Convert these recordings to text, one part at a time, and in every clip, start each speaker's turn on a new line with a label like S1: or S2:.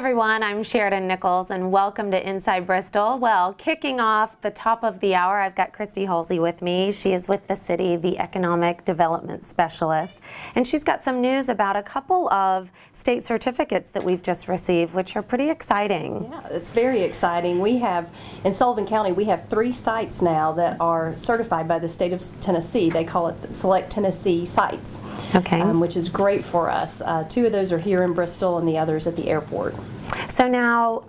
S1: everyone, I'm Sheridan Nichols and welcome to Inside Bristol. Well, kicking off the top of the hour, I've got Christy Halsey with me. She is with the city, the Economic Development Specialist, and she's got some news about a couple of state certificates that we've just received, which are pretty exciting.
S2: Yeah, it's very exciting. We have, in Sullivan County, we have 3 sites now that are certified by the state of Tennessee. They call it Select Tennessee Sites, which is great for us. 2 of those are here in Bristol and the others at the airport.
S1: So now,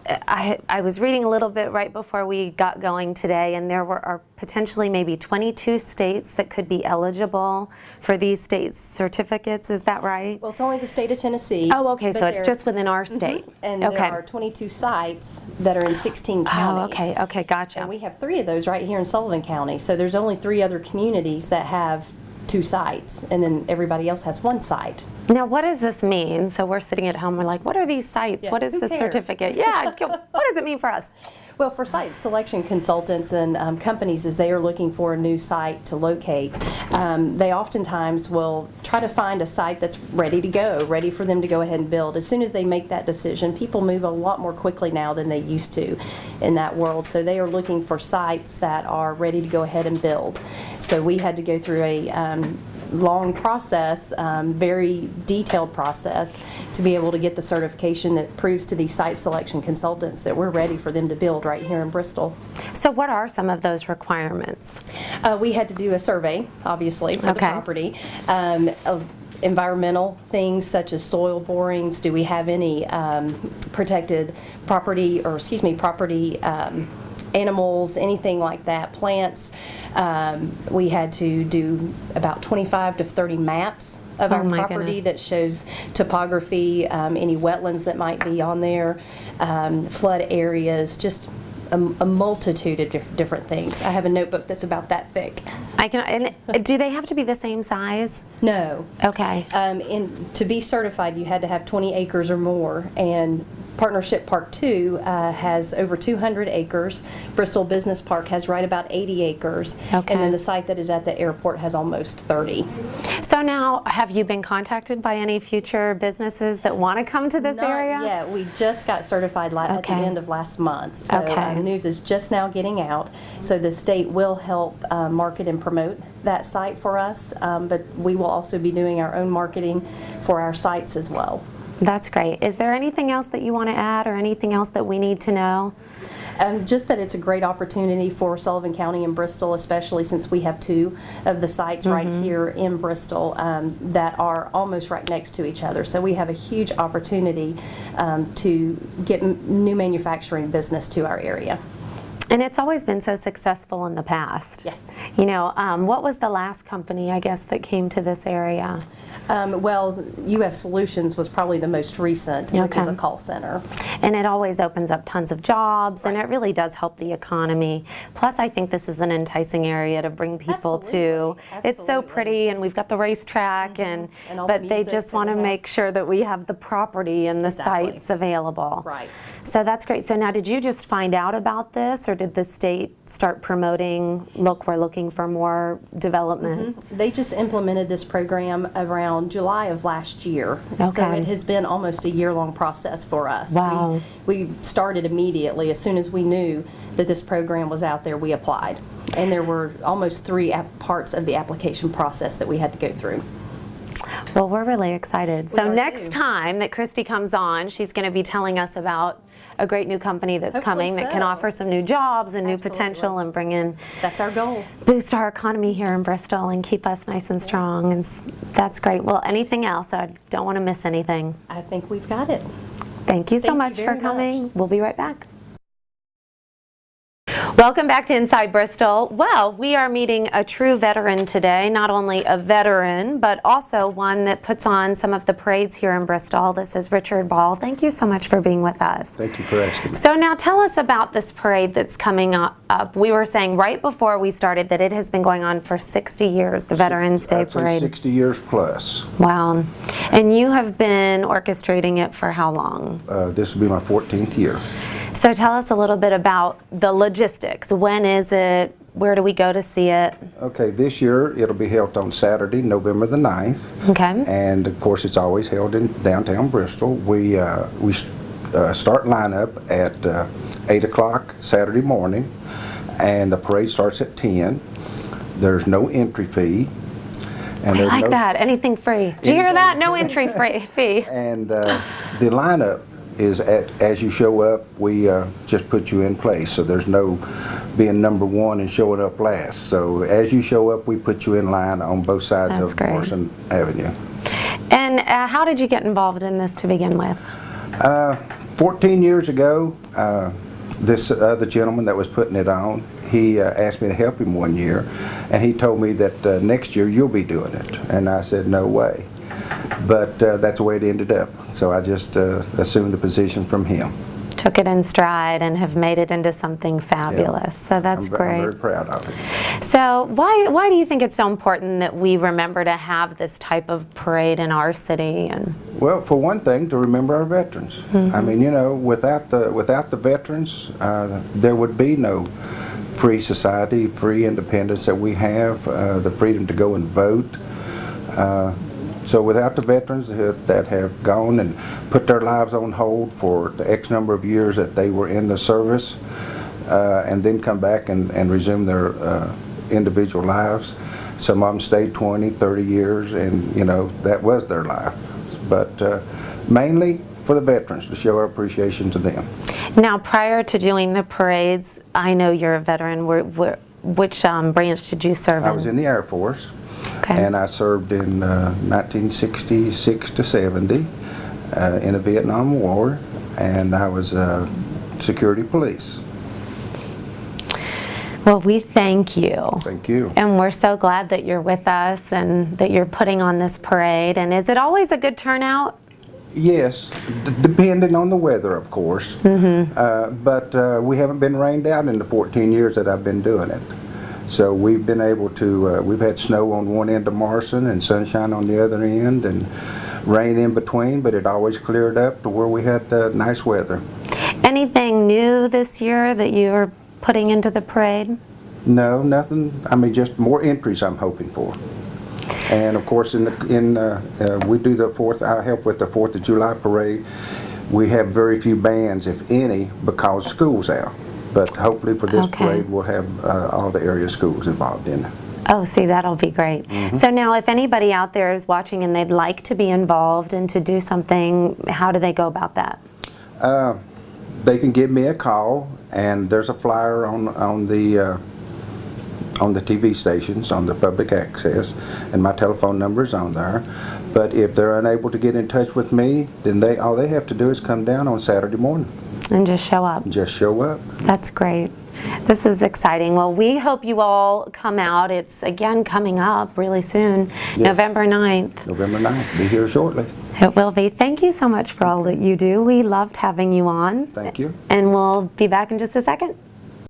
S1: I was reading a little bit right before we got going today, and there are potentially maybe 22 states that could be eligible for these state certificates. Is that right?
S2: Well, it's only the state of Tennessee.
S1: Oh, okay, so it's just within our state.
S2: And there are 22 sites that are in 16 counties.
S1: Oh, okay, gotcha.
S2: And we have 3 of those right here in Sullivan County. So there's only 3 other communities that have 2 sites, and then everybody else has 1 site.
S1: Now, what does this mean? So we're sitting at home, we're like, what are these sites?
S2: Yeah,
S1: what is this certificate? Yeah, what does it mean for us?
S2: Well, for site selection consultants and companies, as they are looking for a new site to locate, they oftentimes will try to find a site that's ready to go, ready for them to go ahead and build. As soon as they make that decision, people move a lot more quickly now than they used to in that world. So they are looking for sites that are ready to go ahead and build. So we had to go through a long process, very detailed process, to be able to get the certification that proves to these site selection consultants that we're ready for them to build right here in Bristol.
S1: So what are some of those requirements?
S2: We had to do a survey, obviously, for the property. Environmental things such as soil borings. Do we have any protected property, or property animals, anything like that, plants. We had to do about 25 to 30 maps of our property that shows topography, any wetlands that might be on there, flood areas, just a multitude of different things. I have a notebook that's about that thick.
S1: And do they have to be the same size?
S2: No.
S1: Okay.
S2: To be certified, you had to have 20 acres or more, and Partnership Park 2 has over 200 acres. Bristol Business Park has right about 80 acres. Okay. And then the site that is at the airport has almost 30.
S1: So now, have you been contacted by any future businesses that want to come to this area?
S2: Not yet. We just got certified at the end of last month. So news is just now getting out. So the state will help market and promote that site for us, but we will also be doing our own marketing for our sites as well.
S1: That's great. Is there anything else that you want to add, or anything else that we need to know?
S2: Just that it's a great opportunity for Sullivan County and Bristol, especially since we have 2 of the sites right here in Bristol that are almost right next to each other. So we have a huge opportunity to get new manufacturing business to our area.
S1: And it's always been so successful in the past.
S2: Yes.
S1: You know, what was the last company, I guess, that came to this area?
S2: Well, U.S. Solutions was probably the most recent, which is a call center.
S1: And it always opens up tons of jobs, and it really does help the economy. Plus, I think this is an enticing area to bring people to. It's so pretty, and we've got the racetrack, but they just want to make sure that we have the property and the sites available.
S2: Right.
S1: So that's great. So now, did you just find out about this, or did the state start promoting, look, we're looking for more development?
S2: They just implemented this program around July of last year. So it has been almost a year-long process for us.
S1: Wow.
S2: We started immediately. As soon as we knew that this program was out there, we applied. And there were almost 3 parts of the application process that we had to go through.
S1: Well, we're really excited. So next time that Christy comes on, she's going to be telling us about a great new company that's coming that can offer some new jobs and new potential and bring in.
S2: That's our goal.
S1: Boost our economy here in Bristol and keep us nice and strong. And that's great. Well, anything else? I don't want to miss anything.
S2: I think we've got it.
S1: Thank you so much for coming. We'll be right back. Welcome back to Inside Bristol. Well, we are meeting a true veteran today, not only a veteran, but also one that puts on some of the parades here in Bristol. This is Richard Ball. Thank you so much for being with us.
S3: Thank you for asking me.
S1: So now tell us about this parade that's coming up. We were saying right before we started that it has been going on for 60 years, the Veterans Day Parade.
S3: 60 years plus.
S1: Wow. And you have been orchestrating it for how long?
S3: This will be my 14th year.
S1: So tell us a little bit about the logistics. When is it? where do we go to see it?
S3: Okay, this year it'll be held on Saturday, November the 9th.
S1: Okay.
S3: And of course, it's always held in downtown Bristol. We start lineup at 8 o'clock Saturday morning, and the parade starts at 10. There's no entry fee. And
S1: I like that. Anything free. Did you hear that? No entry fee.
S3: And the lineup is as you show up, we just put you in place. So there's no being number one and showing up last. So as you show up, we put you in line on both sides
S1: That's
S3: of
S1: great.
S3: Morrison Avenue.
S1: And how did you get involved in this to begin with?
S3: 14 years ago, this other gentleman that was putting it on, he asked me to help him one year, and he told me that next year you'll be doing it. And I said, no way. But that's the way it ended up. So I just assumed the position from him.
S1: Took it in stride and have made it into something fabulous.
S3: Yeah.
S1: So that's great.
S3: I'm very proud of it.
S1: So why do you think it's so important that we remember to have this type of parade in our city? And
S3: Well, for one thing, to remember our veterans. I mean, you know, without the veterans, there would be no free society, free independence that we have, the freedom to go and vote. So without the veterans that have gone and put their lives on hold for the X number of years that they were in the service, and then come back and resume their individual lives, some of them stayed 20, 30 years, and you know, that was their life. But mainly for the veterans, to show our appreciation to them.
S1: now, prior to doing the parades, I know you're a veteran. Which branch did you serve in?
S3: I was in the Air Force.
S1: Okay.
S3: And I served in 1966 to 70 in the Vietnam War, and I was security police.
S1: Well, we thank you.
S3: Thank you.
S1: And we're so glad that you're with us and that you're putting on this parade. And is it always a good turnout?
S3: Yes, depending on the weather, of course. But we haven't been rained out in the 14 years that I've been doing it. So we've been able to, we've had snow on one end of Morrison and sunshine on the other end and rain in between, but it always cleared up to where we had nice weather.
S1: Anything new this year that you're putting into the parade?
S3: No, nothing. I mean, just more entries I'm hoping for. And of course, we do the 4th, I help with the 4th of July parade. We have very few bands, if any, because school's out. But hopefully for this
S1: Okay.
S3: parade, we'll have all the area schools involved in it.
S1: Oh, see, that'll be great. So now, if anybody out there is watching and they'd like to be involved and to do something, how do they go about that?
S3: They can give me a call, and there's a flyer on the TV stations, on the public access, and my telephone number is on there. But if they're unable to get in touch with me, then all they have to do is come down on Saturday morning.
S1: And just show up.
S3: Just show up.
S1: That's great. This is exciting. Well, we hope you all come out. It's, again, coming up really soon,
S3: Yes.
S1: November 9th.
S3: November 9th. Be here shortly.
S1: It will be. Thank you so much for all that you do. We loved having you on.
S3: Thank you.
S1: And we'll be back in just a second.